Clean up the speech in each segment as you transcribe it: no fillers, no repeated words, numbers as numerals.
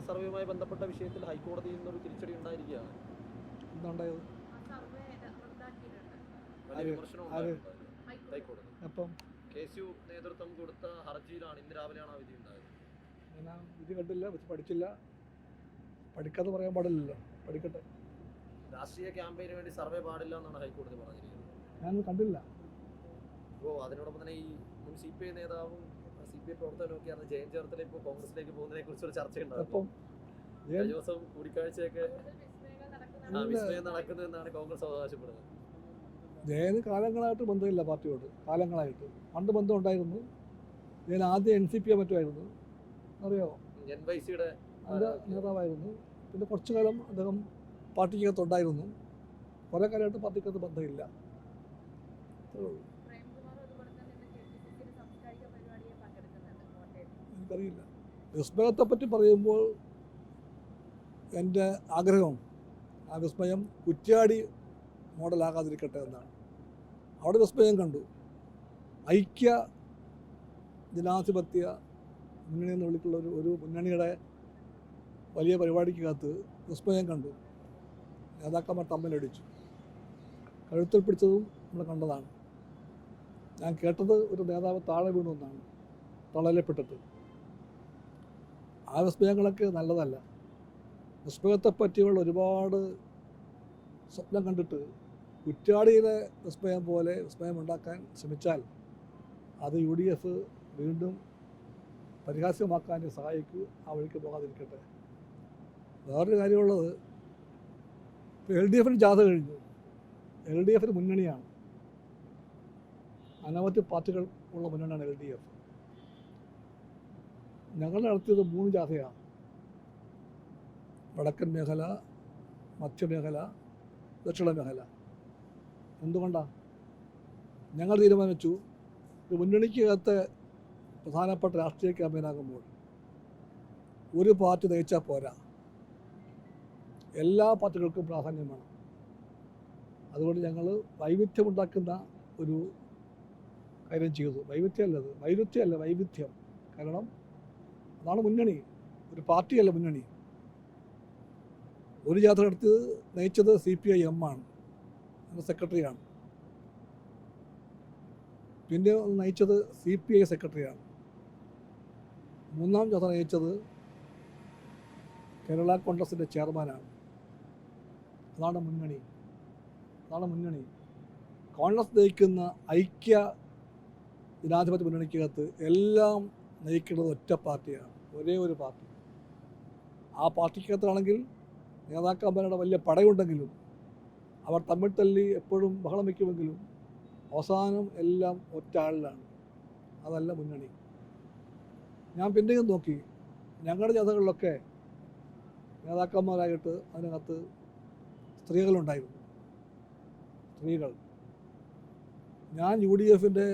സർവേയുമായി ബന്ധപ്പെട്ട വിഷയത്തിൽ ഹൈക്കോടതിയിൽ നിന്നൊരു തിരിച്ചടി ഉണ്ടായിരിക്കുകയാണ്. എന്താണ്ടായത്? വലിയ വിമർശനം ഹൈക്കോടതി അപ്പം KSU നേതൃത്വം കൊടുത്ത ഹർജിയിലാണ് ഇന്ന് രാവിലെയാണ് ആ വിധി ഉണ്ടായത്. ഞാൻ വിധി കണ്ടില്ല, പക്ഷെ പഠിച്ചില്ല. പഠിക്കാതെ പറയാൻ പാടില്ലല്ലോ, പഠിക്കട്ടെ. രാഷ്ട്രീയ ക്യാമ്പയിന് വേണ്ടി സർവേ പാടില്ല എന്നാണ് ഹൈക്കോടതി പറഞ്ഞിരിക്കുന്നത്. ഞാൻ കണ്ടില്ല. അപ്പോൾ അതിനോടൊപ്പം തന്നെ ഈ മുൻ CPI നേതാവും CPI പ്രവർത്തകനൊക്കെയാണ് ജയൻ ചേർത്തല ഇപ്പോൾ കോൺഗ്രസിലേക്ക് പോകുന്നതിനെ കുറിച്ചൊരു ചർച്ചയുണ്ടാകും. അപ്പം കഴിഞ്ഞ ദിവസം കൂടിക്കാഴ്ചയൊക്കെ വിസ്മയം നടക്കുന്നതെന്നാണ് കോൺഗ്രസ് അവകാശപ്പെടുന്നത്. ജയന് കാലങ്ങളായിട്ട് ബന്ധമില്ല പാർട്ടിയോട്, കാലങ്ങളായിട്ട്. പണ്ട് ബന്ധം ഉണ്ടായിരുന്നു. ജയൻ ആദ്യം NCP മറ്റുമായിരുന്നു, അറിയാമോ? NYC-യുടെ അതിൻ്റെ നേതാവായിരുന്നു. പിന്നെ കുറച്ചു കാലം അദ്ദേഹം പാർട്ടിക്കകത്തുണ്ടായിരുന്നു. കുറേ കാലമായിട്ട് പാർട്ടിക്കകത്ത് ബന്ധമില്ല. എനിക്കറിയില്ല. വിസ്മയത്തെ പറ്റി പറയുമ്പോൾ എൻ്റെ ആഗ്രഹം ആ വിസ്മയം കുറ്റ്യാടി മോഡലാകാതിരിക്കട്ടെ എന്നാണ്. അവിടെ വിസ്മയം കണ്ടു. ഐക്യ ജനാധിപത്യ മുന്നണി എന്ന് വിളിക്കുള്ള ഒരു മുന്നണിയുടെ വലിയ പരിപാടിക്കകത്ത് വിസ്മയം കണ്ടു. നേതാക്കന്മാർ തമ്മിലടിച്ചു, കഴുത്തിൽ പിടിച്ചതും നമ്മൾ കണ്ടതാണ്. ഞാൻ കേട്ടത് ഒരു നേതാവ് താഴെ വീണു എന്നാണ്, തളരപ്പെട്ടിട്ട്. ആ വിസ്മയങ്ങളൊക്കെ നല്ലതല്ല. വിസ്മയത്തെ പറ്റിയുള്ള ഒരുപാട് സ്വപ്നം കണ്ടിട്ട് കുറ്റ്യാടിയിലെ വിസ്മയം പോലെ വിസ്മയം ഉണ്ടാക്കാൻ ശ്രമിച്ചാൽ അത് UDF വീണ്ടും പരിഹാസ്യമാക്കാൻ സഹായിക്കൂ. ആ വഴിക്ക് പോകാതിരിക്കട്ടെ. വേറൊരു കാര്യമുള്ളത്, ഇപ്പോൾ LDF ജാഥ കഴിഞ്ഞു. LDF മുന്നണിയാണ്, അനവധി പാർട്ടികൾ ഉള്ള മുന്നണിയാണ് LDF. ഞങ്ങൾ നടത്തിയത് 3 ജാഥയാണ്. വടക്കൻ മേഖല, മധ്യമേഖല, ദക്ഷിണ മേഖല. എന്തുകൊണ്ടാണ്? ഞങ്ങൾ തീരുമാനിച്ചു, ഒരു മുന്നണിക്കകത്തെ പ്രധാനപ്പെട്ട രാഷ്ട്രീയ ക്യാമ്പയിനാകുമ്പോൾ ഒരു പാർട്ടി നയിച്ചാൽ പോരാ, എല്ലാ പാർട്ടികൾക്കും പ്രാധാന്യം വേണം. അതുകൊണ്ട് ഞങ്ങൾ വൈവിധ്യമുണ്ടാക്കുന്ന ഒരു കാര്യം ചെയ്തു. വൈരുദ്ധ്യമല്ല, വൈവിധ്യം. കാരണം അതാണ് മുന്നണി, ഒരു പാർട്ടിയല്ല മുന്നണി. ഒരു ജാഥ നടത്തി നയിച്ചത് CPIM ആണ്, സെക്രട്ടറിയാണ്. പിന്നെ നയിച്ചത് CPI സെക്രട്ടറിയാണ്. 3-ാം ജാഥ നയിച്ചത് കേരള കോൺഗ്രസിൻ്റെ ചെയർമാനാണ്. അതാണ് മുന്നണി. കോൺഗ്രസ് നയിക്കുന്ന ഐക്യ ജനാധിപത്യ മുന്നണിക്കകത്ത് എല്ലാം നയിക്കുന്നത് ഒറ്റ പാർട്ടിയാണ്, ഒരേ ഒരു പാർട്ടി. ആ പാർട്ടിക്കകത്താണെങ്കിൽ നേതാക്കന്മാരുടെ വലിയ പടയുണ്ടെങ്കിലും അവർ തമ്മിൽ തല്ലി എപ്പോഴും ബഹളം വയ്ക്കുമെങ്കിലും അവസാനം എല്ലാം ഒറ്റ ആളിലാണ്. അതല്ല മുന്നണി. ഞാൻ പിന്നെയും നോക്കി, ഞങ്ങളുടെ ജാഥകളിലൊക്കെ നേതാക്കന്മാരായിട്ട് അതിനകത്ത് സ്ത്രീകളുണ്ടായിരുന്നു. ഞാൻ UDF-ൻ്റെ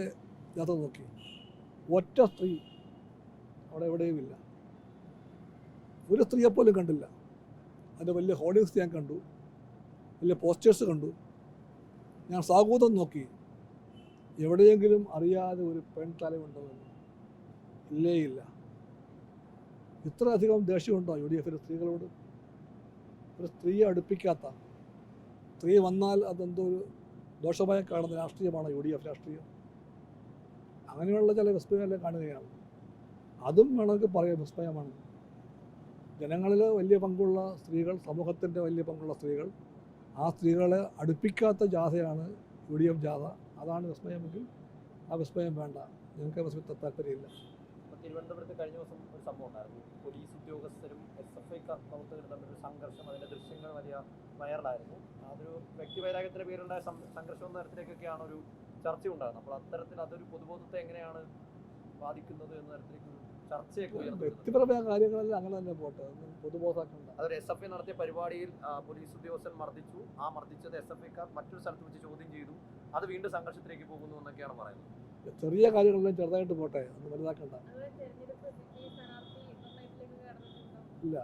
ജാഥ നോക്കി, ഒറ്റ സ്ത്രീ അവിടെ എവിടെയുമില്ല. ഒരു സ്ത്രീയെപ്പോലും കണ്ടില്ല. അതിൻ്റെ വലിയ ഹോർഡിങ്സ് ഞാൻ കണ്ടു, വലിയ പോസ്റ്റേഴ്സ് കണ്ടു. ഞാൻ സാഗൂതം നോക്കി, എവിടെയെങ്കിലും അറിയാതെ ഒരു പെൺ തലമുണ്ടോയെന്ന്. ഇല്ല. ഇത്രയധികം ദേഷ്യമുണ്ടോ UDF-ന് സ്ത്രീകളോട്? ഒരു സ്ത്രീയെ അടുപ്പിക്കാത്ത, സ്ത്രീ വന്നാൽ അതെന്തോ ഒരു ദോഷമായി കാണുന്ന രാഷ്ട്രീയമാണ് UDF രാഷ്ട്രീയം. അങ്ങനെയുള്ള ചില വിസ്മയമെല്ലാം കാണുകയാണ്. അതും വേണമെങ്കിൽ പറയാം വിസ്മയമാണ്. ജനങ്ങളിൽ വലിയ പങ്കുള്ള സ്ത്രീകൾ, സമൂഹത്തിൻ്റെ വലിയ പങ്കുള്ള സ്ത്രീകൾ, ആ സ്ത്രീകളെ അടുപ്പിക്കാത്ത ജാഥയാണ് UDF ജാഥ. അതാണ് വിസ്മയമെങ്കിൽ ആ വിസ്മയം വേണ്ട. ഞങ്ങൾക്ക് വിസ്മയത്തെ താല്പര്യമില്ല. തിരുവനന്തപുരത്ത് കഴിഞ്ഞ ദിവസം ഒരു സംഭവം ഉണ്ടായിരുന്നു. പോലീസ് ഉദ്യോഗസ്ഥരും SFI പ്രവർത്തകരും തമ്മിലൊരു സംഘർഷം, അതിൻ്റെ ദൃശ്യങ്ങൾ വലിയ വൈറലായിരുന്നു. അതൊരു വ്യക്തിവൈരാഗ്യത്തിൻ്റെ പേരുണ്ടായ സംഘർഷം എന്ന തരത്തിലേക്കൊക്കെയാണ് ഒരു ചർച്ച ഉണ്ടാകുന്നത്. അപ്പോൾ അത്തരത്തിൽ അതൊരു പൊതുബോധത്തെ എങ്ങനെയാണ് ബാധിക്കുന്നത് എന്ന തരത്തിലേക്ക് ചർച്ചയൊക്കെ ഉയർന്നു. വ്യക്തിപരമായ കാര്യങ്ങളെല്ലാം അങ്ങനെ തന്നെ പോട്ടെ, പൊതുബോധമാക്കണ്ട. അതൊരു SFI നടത്തിയ പരിപാടിയിൽ പോലീസ് ഉദ്യോഗസ്ഥൻ മർദ്ദിച്ചു. ആ മർദ്ദിച്ചത് SFI-ക്കാർ മറ്റൊരു സ്ഥലത്ത് വെച്ച് ചോദ്യം ചെയ്തു. അത് വീണ്ടും സംഘർഷത്തിലേക്ക് പോകുന്നു എന്നൊക്കെയാണ് പറയുന്നത്. ചെറിയ കാര്യങ്ങളെല്ലാം ചെറുതായിട്ട് പോട്ടെ, അത് വലുതാക്കണ്ട. ഇല്ല.